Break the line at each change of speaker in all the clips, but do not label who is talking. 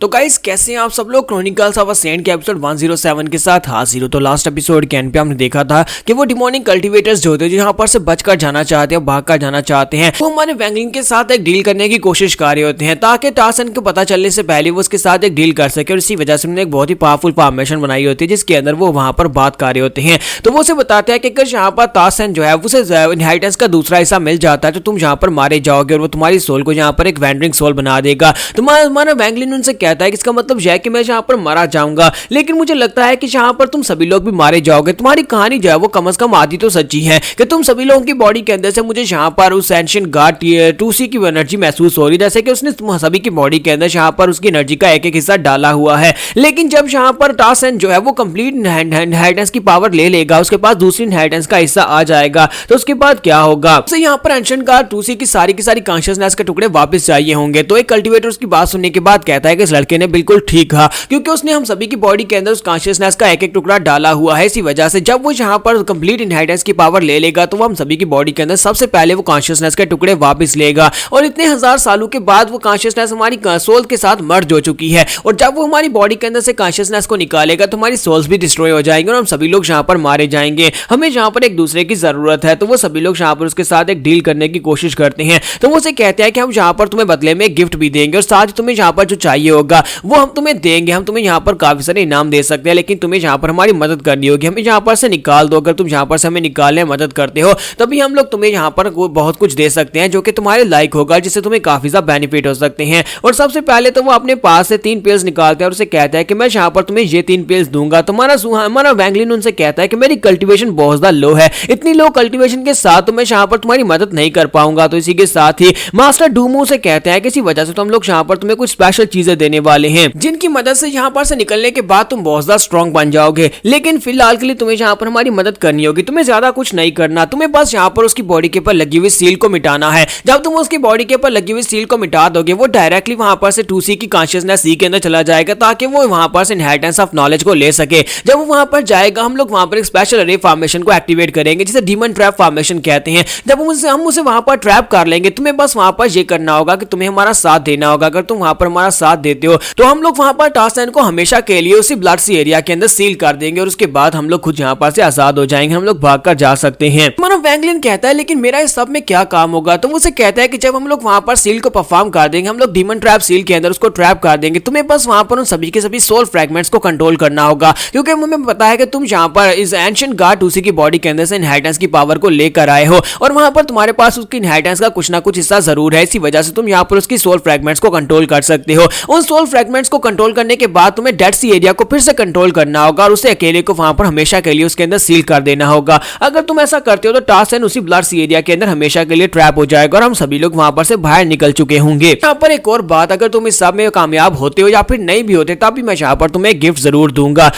तो गाइस कैसे हैं आप सब लोग। क्रॉनिकल्स ऑफ अ सेंट के एपिसोड 107 के साथ हाजिर हो। तो लास्ट एपिसोड के एंड पे हमने देखा था कि वो डिमोनिक कल्टीवेटर्स जो होते हैं, जो यहाँ पर से बचकर जाना चाहते हैं, भाग कर जाना चाहते हैं, वो हमारे वैंगलिन के साथ एक डील करने की कोशिश कर रहे होते हैं ताकि टार्सन को पता चलने से पहले वो उसके साथ एक डील कर सके। और इसी वजह से उन्होंने एक बहुत ही पावरफुल फॉर्मेशन बनाई होती है जिसके अंदर वो वहां पर बात कर रहे होते हैं। तो वो उसे बताते हैं कि अगर यहाँ पर टार्सन जो है उसे इनहेरिटेंस का दूसरा हिस्सा मिल जाता है तो तुम यहाँ पर मारे जाओगे और वो तुम्हारी सोल को यहाँ पर एक वैंडरिंग सोल बना देगा। तो हमारा वैंगलिन उनसे कहता है कि इसका मतलब है कि मैं यहाँ पर मारा जाऊंगा, लेकिन मुझे लगता है कि यहाँ पर तुम सभी लोग भी मारे जाओगे। तुम्हारी कहानी जो है वो कम से कम आधी तो सच्ची है कि तुम सभी लोगों की बॉडी के अंदर से मुझे यहाँ पर उस एंशिएंट गार्ड 2C की एनर्जी महसूस हो रही है, जैसे कि उसने सभी की बॉडी के अंदर यहाँ पर उसकी एनर्जी का एक एक हिस्सा डाला हुआ है। लेकिन जब यहाँ पर टार्सन जो है वो कंप्लीट इनहेरिटेंस की पावर ले लेगा, उसके पास दूसरी इनहेरिटेंस का हिस्सा आ जाएगा, तो उसके बाद क्या होगा। तो यहाँ पर एंशिएंट गार्ड 2C की सारी कॉन्शियसनेस के टुकड़े वापस चाहिए होंगे। तो एक कल्टीवेटर उसकी बात सुनने के बाद कहता है कि इस लड़के ने बिल्कुल ठीक कहा, क्योंकि उसने हम सभी की बॉडी के अंदर उस कॉन्शियसनेस का एक एक टुकड़ा डाला हुआ है। इसी वजह से जब वो यहाँ पर कंप्लीट इनहेरिटेंस की पावर ले लेगा तो वो हम सभी की बॉडी के अंदर सबसे पहले वो कॉन्शियसनेस के टुकड़े वापस लेगा। और इतने हजार सालों के बाद वो कॉन्शियसनेस हमारी सोल के साथ मर्ज हो चुकी है, और जब वो हमारी बॉडी के अंदर से कॉन्शियसनेस को निकालेगा तो हमारी सोल्स भी डिस्ट्रॉय हो जाएंगे और हम सभी लोग यहाँ पर मारे जाएंगे। हमें यहाँ पर एक दूसरे की जरूरत है। तो वो सभी लोग यहाँ पर उसके साथ एक डील करने की कोशिश करते हैं। तो वो उसे कहते हैं कि हम यहाँ पर तुम्हें बदले में गिफ्ट भी देंगे और साथ ही तुम्हें यहाँ पर जो चाहिए होगा वो हम तुम्हें देंगे। हम तुम्हें यहाँ पर काफी सारे इनाम दे सकते हैं, लेकिन तुम्हें यहाँ पर हमारी मदद करनी होगी। हमें यहाँ पर से निकाल दो। अगर तुम यहाँ पर से हमें निकालने में मदद करते हो तभी हम लोग तुम्हें यहाँ पर बहुत कुछ दे सकते हैं जो कि तुम्हारे लायक होगा, जिससे तुम्हें काफी ज्यादा बेनिफिट हो सकते हैं। और सबसे पहले तो वो अपने पास से 3 पिल्स निकालते हैं और उसे कहता है कि मैं यहाँ पर तुम्हें ये 3 पिल्स दूंगा। हमारा वैंगलिन उनसे कहता है कि मेरी कल्टीवेशन बहुत ज्यादा लो है, इतनी लो कल्टीवेशन के साथ तो मैं यहाँ पर तुम्हारी मदद नहीं कर पाऊंगा। तो इसी के साथ ही मास्टर डूमो से कहते हैं कि इसी वजह से तो हम लोग यहाँ पर तुम्हें कुछ स्पेशल चीजें देने वाले हैं जिनकी मदद से यहाँ पर से निकलने के बाद तुम बहुत ज्यादा स्ट्रॉन्ग बन जाओगे। लेकिन फिलहाल के लिए तुम्हें यहाँ पर हमारी मदद करनी होगी। तुम्हें ज्यादा कुछ नहीं करना, तुम्हें बस यहाँ पर उसकी बॉडी के ऊपर लगी हुई सील को मिटाना है। जब तुम उसकी बॉडी के ऊपर लगी हुई सील को मिटा दोगे वो डायरेक्टली वहां पर से 2C की कॉन्शियसनेस सी के अंदर चला जाएगा ताकि वो वहां पर से इनहेरिटेंस ऑफ नॉलेज को ले सके। जब वो वहां पर जाएगा हम लोग वहां पर एक स्पेशल अरे फॉर्मेशन को एक्टिवेट करेंगे जिसे डीमन ट्रैप फॉर्मेशन कहते हैं। जब हम उसे वहां पर ट्रैप कर लेंगे, तुम्हें बस वहां पर ये करना होगा कि तुम्हें हमारा साथ देना होगा। अगर तुम वहां पर हमारा साथ देते हो तो हम लोग वहां पर टार्सन को हमेशा के लिए उसी ब्लड सी एरिया के अंदर सील कर देंगे और उसके बाद हम लोग खुद यहाँ पर से आजाद हो जाएंगे, हम लोग भागकर जा सकते हैं। मानो वैंगलिन कहता है लेकिन मेरा इस सब में क्या काम होगा। तो उसे कहता है कि जब हम लोग वहां पर सील को परफॉर्म कर देंगे, हम लोग डीमन ट्रैप सील के अंदर उसको ट्रैप कर देंगे, तुम्हें बस वहां पर उन सभी के सभी सोल फ्रैगमेंट्स को कंट्रोल करना होगा। क्योंकि हमें पता है कि तुम यहाँ पर इस एंशिएंट गार्ड 2C की बॉडी के अंदर से इनहेरिटेंस की पावर को लेकर आए हो और वहां पर तुम्हारे पास उसकी इनहेरिटेंस का कुछ ना कुछ हिस्सा जरूर है। इसी वजह से तुम यहाँ पर उसकी सोल फ्रैगमेंट्स को कंट्रोल कर सकते हो। उन सोल फ्रैगमेंट्स को कंट्रोल करने के बाद तुम्हें डेड सी एरिया को फिर से कंट्रोल करना होगा और उसे अकेले को वहां पर हमेशा के लिए उसके अंदर सील कर देना होगा। अगर तुम ऐसा करते हो तो टार्सन उसी ब्लड सी एरिया के अंदर हमेशा के लिए ट्रैप हो जाएगा और हम सभी लोग वहां पर से बाहर निकल चुके होंगे। यहाँ पर एक और बात, अगर तुम इस सब में कामयाब होते हो या फिर नहीं भी होते तब भी मैं यहाँ पर तुम्हें गिफ्ट जरूर दूंगा।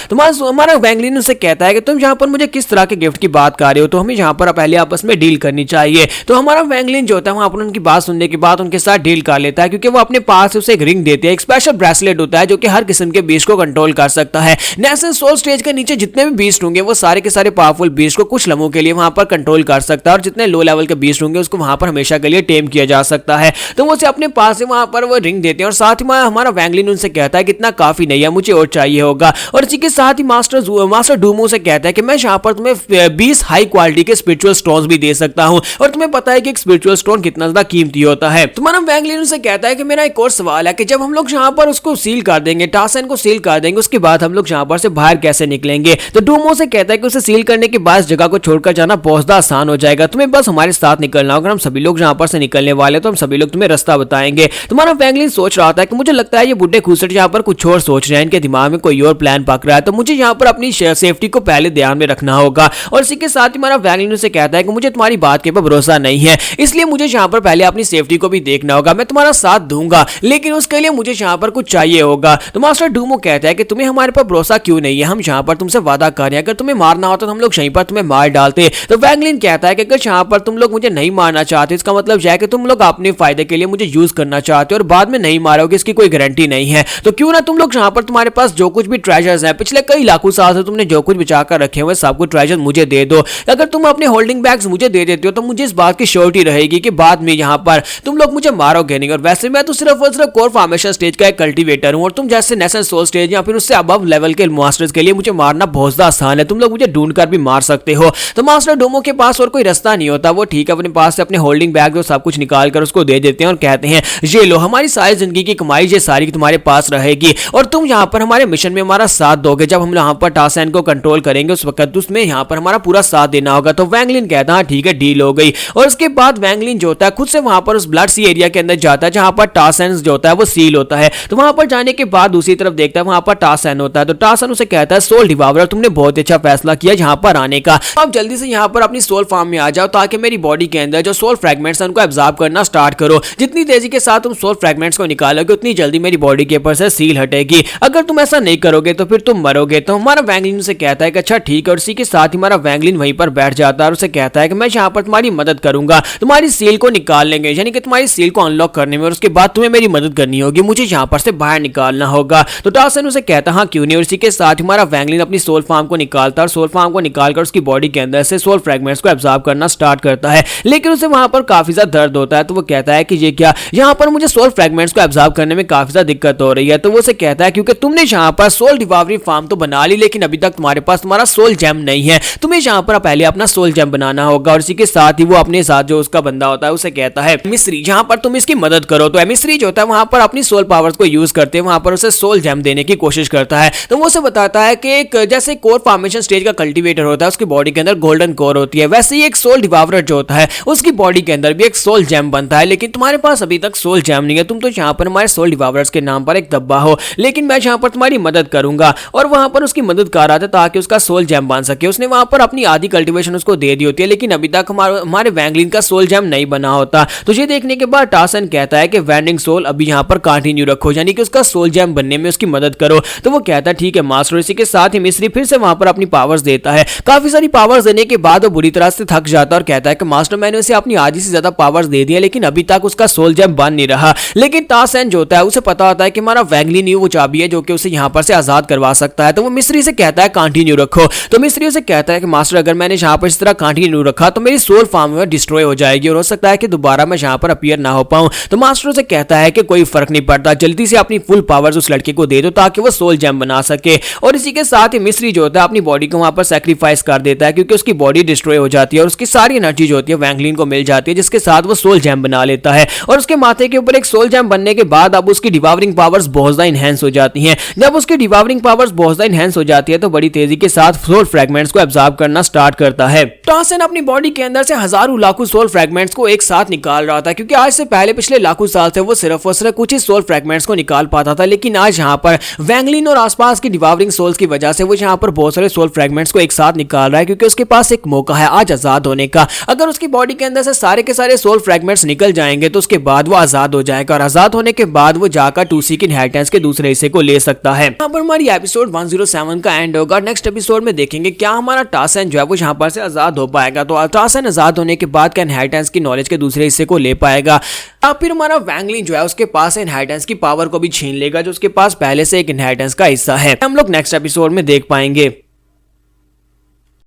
हमारा वैंगलिन उसे कहता है कि तुम यहाँ पर मुझे किस तरह के गिफ्ट की बात कर रहे हो, तो हमें यहाँ पर पहले आपस में डील करनी चाहिए। तो हमारा वैंगलिन जो होता है वहां पर उनकी बात सुनने के बाद उनके साथ डील कर लेता है, क्योंकि वो अपने पास उसे एक रिंग देते हैं। एक स्पेशल ब्रेसलेट होता है जो कि हर किस्म के बीस्ट को कंट्रोल कर सकता है। नेशनल सोल स्टेज के नीचे जितने भी बीस्ट होंगे वो सारे के सारे पावरफुल बीस्ट को कुछ लम्हों के लिए वहां पर कंट्रोल कर सकता है और जितने लो लेवल के बीस्ट होंगे उसको वहां पर हमेशा के लिए टेम किया जा सकता है। तो वो अपने पास से वहां पर वो रिंग देते हैं और साथ ही हमारा वैंगलिन उनसे कहता है कि इतना काफी नहीं है, मुझे और चाहिए होगा। और इसी के साथ ही मास्टर डूमो से कहता है कि मैं यहाँ पर तुम्हें 20 हाई क्वालिटी के स्पिरिचुअल स्टोन्स भी दे सकता हूं और तुम्हें पता है कि एक स्पिरिचुअल स्टोन कितना ज्यादा कीमती होता है। तुम्हारा वैंगलिन उनसे कहता है कि मेरा एक और सवाल है कि जब हम लोग यहाँ पर उसको सील कर देंगे, टार्सन को सील कर देंगे, उसके बाद हम लोग यहाँ पर से बाहर कैसे निकलेंगे। तो डूमो से कहता है कि उसे सील करने के बाद जगह को छोड़कर जाना बहुत ज्यादा आसान हो जाएगा, तुम्हें बस हमारे साथ निकलना होगा। हम सभी लोग यहाँ पर से निकलने वाले तो हम सभी लोग तुम्हें रास्ता बताएंगे। तुम्हारा वैंगलिन सोच रहा था कि मुझे लगता है ये बुड्ढे खूसट यहाँ पर कुछ और सोच रहे हैं, इनके दिमाग में कोई और प्लान पक रहा है, तो मुझे यहाँ पर अपनी सेफ्टी को पहले ध्यान में रखना होगा। और इसी के साथ ही हमारा वैंगलिन से कहता है कि मुझे तुम्हारी बात के ऊपर भरोसा नहीं है, इसलिए मुझे यहाँ पर पहले अपनी सेफ्टी को भी देखना होगा। मैं तुम्हारा साथ दूंगा लेकिन उसके लिए मुझे यहाँ पर कुछ चाहिए होगा। तो मास्टर डूमो कहता है कि तुम्हें हमारे पर भरोसा क्यों नहीं है, हम यहाँ पर तुमसे वादा कर रहे हैं, अगर तुम्हें मारना होता तो हम लोग यहीं पर तुम्हें मार डालते। तो वैंगलिन कहता है कि अगर यहाँ पर तुम लोग मुझे नहीं मारना चाहते इसका मतलब यह है कि तुम लोग अपने फायदे के लिए मुझे यूज करना चाहते हो और बाद में नहीं मारोगे, इसकी कोई गारंटी नहीं है। तो क्यों ना तुम लोग यहाँ पर तुम्हारे पास जो कुछ भी ट्रेजर्स हैं, पिछले कई लाखों साल से तुमने जो कुछ बचा कर रखे हुए सब कुछ ट्रेजर मुझे दे दो। अगर तुम अपने होल्डिंग बैग्स मुझे दे देते हो तो मुझे इस बात की श्योरिटी रहेगी कि बाद में यहाँ पर तुम लोग मुझे मारोगे नहीं। और वैसे मैं तो सिर्फ और सिर्फ कोर फॉर्मेशन स्टेज का कल्टीवेटर हूँ और तुम जैसे नेशनल सोल स्टेज या फिर उससे अबव लेवल के मास्टर्स के लिए मुझे मारना बहुत ज्यादा आसान है, तुम लोग मुझे ढूंढ कर भी मार सकते हो। तो मास्टर डोमो के पास और कोई रास्ता नहीं होता, वो ठीक है अपने पास से अपने होल्डिंग बैग जो सब कुछ निकाल कर उसको दे देते हैं और कहते हैं ये लो हमारी सारी जिंदगी की कमाई ये सारी तुम्हारे पास रहेगी और तुम यहाँ पर हमारे मिशन में हमारा साथ दोगे। जब हम यहाँ पर टासन को कंट्रोल करेंगे उस वक्त उसमें यहाँ पर हमारा पूरा साथ देना होगा। तो वैंगलिन कहता है ठीक है डील हो गई। और उसके बाद वैंगलिन जो होता है खुद से वहां पर उस ब्लड सी एरिया के अंदर जाता है जहां पर टासन जो होता है वो सील होता है। तो वहां पर जाने के बाद दूसरी तरफ देखता है वहां पर टासन होता है। तो टासन उसे कहता है सोल डिवावरर तुमने बहुत अच्छा फैसला किया यहाँ पर आने का, अब जल्दी से यहाँ पर अपनी सोल फार्म में आ जाओ ताकि मेरी बॉडी के अंदर जो सोल फ्रेगमेंट्स हैं उनको एब्जॉर्ब करना स्टार्ट करो। जितनी तेजी के साथ तुम सोल फ्रेगमेंट्स को निकालोगे उतनी जल्दी मेरी बॉडी के ऊपर से सील हटेगी, अगर तुम ऐसा नहीं करोगे तो फिर तुम मरोगे। तो हमारा वैंगलिन से कहता है कि अच्छा ठीक है और इसी के साथ ही हमारा वैंगलिन वहीं पर बैठ जाता है और उसे कहता है कि मैं यहाँ पर तुम्हारी मदद करूंगा, तुम्हारी सील को निकाल लेंगे यानी कि तुम्हारी सील को अनलॉक करने में और उसके बाद तुम्हें मेरी मदद करनी होगी, मुझे यहाँ पर से बाहर निकालना होगा। तो टासन उसे कहता है हाँ क्यों नहीं, और इसी के साथ हमारा वैंगलिन अपनी सोल फार्म को निकालता है और सोल फार्म को निकालकर उसकी बॉडी के अंदर से सोल फ्रेगमेंट्स को एब्जॉर्ब करना स्टार्ट करता है। लेकिन उसे वहां पर काफी ज्यादा दर्द होता है, तो वो कहता है कि ये क्या, यहाँ पर मुझे सोल फ्रेगमेंट्स को एब्जॉर्ब करने में काफी ज्यादा दिक्कत हो रही है। तो वो उसे कहता है क्योंकि तुमने यहाँ पर सोल डिवावरी फार्म तो बना ली लेकिन अभी तक तुम्हारे पास तुम्हारा सोल जेम नहीं है, तुम्हें यहाँ पर पहले अपना सोल जेम बनाना होगा। और इसी के साथ ही वो अपने साथ जो उसका बंदा होता है उसे कहता है मिस्री जहां पर तुम इसकी मदद करो। तो मिस्री जो होता है वहां पर अपनी सोल पावर्स को यूज करते हैं वहां पर उसे सोल जेम देने की कोशिश करता है। तो वो उसे बताता है कि एक जैसे कोर फॉर्मेशन स्टेज का कल्टीवेटर होता है उसकी बॉडी के अंदर गोल्डन कोर होती है, वैसे ही एक सोल डिवावरर जो होता है उसकी बॉडी के अंदर भी एक सोल जेम बनता है। लेकिन तुम्हारे पास अभी तक सोल जेम नहीं है, तुम तो यहाँ पर हमारे सोल डिवावरर्स के नाम पर एक दब्बा हो, लेकिन मैं यहाँ पर तुम्हारी मदद करूंगा। और वहां पर उसकी मदद कर रहा था ताकि उसका सोल जेम बन सके। उसने वहां पर अपनी आधी कल्टीवेशन उसको दे दी होती है लेकिन अभी तक हमारे वैंगलिन का सोल जेम नहीं बना होता। तो ये देखने के बाद टासन कहता है कि वैंडिंग सोल अभी यहाँ पर कंटिन्यू रखो यानी कि उसका सोल जेम बनने में उसकी मदद करो। तो वो कहता है ठीक है मास्टर। इसी के साथ ही मिस्री फिर से वहां पर अपनी पावर्स देता है। काफी सारी पावर्स देने के बाद वो बुरी तरह से थक जाता है और कहता है कि मास्टर मैंने उसे अपनी आधी से ज्यादा पावर्स दे दी है लेकिन अभी तक उसका सोल जेम बन नहीं रहा। लेकिन टासन जो होता है उसे पता होता है कि हमारा वैंगलिन ही वो चाबी है जो कि उसे यहाँ पर से आजाद करवा सकता है। तो वो मिस्री से कहता है कंटिन्यू रखो। तो मिस्री उसे कहता है कि मास्टर अगर मैंने यहाँ पर इस तरह कंटिन्यू रखा तो मेरी सोल फार्म में डिस्ट्रॉय हो जाएगी और हो सकता है कि दोबारा मैं यहाँ पर अपीयर ना हो पाऊं। तो मास्टर उसे कहता है कि कोई फर्क नहीं पड़ता, जल्दी से अपनी फुल पावर्स उस लड़के को दे दो ताकि वो सोल जेम बना सके। और इसी के साथ ही मिस्री जो होता है अपनी बॉडी को वहां पर सैक्रिफाइस कर देता है क्योंकि उसकी बॉडी डिस्ट्रॉय हो जाती है और उसकी सारी एनर्जी जो होती है वैंगलिन को मिल जाती है जिसके साथ वो सोल जेम बना लेता है। और उसके माथे के ऊपर एक सोल जेम बनने के बाद अब उसकी डिवावरिंग पावर्स बहुत ज्यादा इनहेंस हो जाती हैं। जब उसकी डिवावरिंग पावर्स बहुत ज्यादा इनहेंस हो जाती है तो बड़ी तेजी के साथ सोल फ्रेगमेंट्स को एब्जॉर्ब करना स्टार्ट करता है। टासन अपनी बॉडी के अंदर से हजारों लाखों सोल फ्रेगमेंट्स को एक साथ निकाल रहा था क्योंकि आज से पहले पिछले लाखों साल से वो सिर्फ और सिर्फ कुछ ही सोल फ्रेगमेंट्स को निकाल पाता था, लेकिन आज यहाँ पर वैंगलिन और आसपास की डिवावरिंग सोल्स की वजह से वो यहाँ पर बहुत सारे सोल फ्रेगमेंट्स को एक साथ निकाल रहा है क्योंकि उसके पास एक मौका है आज आजाद होने का। अगर उसकी बॉडी के अंदर से सारे के सारे सोल फ्रेगमेंट्स निकल जाएंगे तो उसके बाद वो आजाद हो जाएगा और आजाद होने के बाद वो जाकर 2C की इनहेरिटेंस के दूसरे हिस्से को ले सकता है। यहाँ पर हमारी एपिसोड 107 का एंड होगा। नेक्स्ट एपिसोड में देखेंगे क्या हमारा टासन जो है वो यहाँ पर से आजाद हो पाएगा। तो टासन आजाद होने के बाद क्या इनहेरिटेंस की नॉलेज के दूसरे हिस्से को ले पाएगा या फिर हमारा वैंगलिन जो है उसके पास इनहेरिटेंस की पावर को भी छीन लेगा जो उसके पास पहले से एक इनहेरिटेंस का हिस्सा है। हम लोग नेक्स्ट एपिसोड में देख पाएंगे।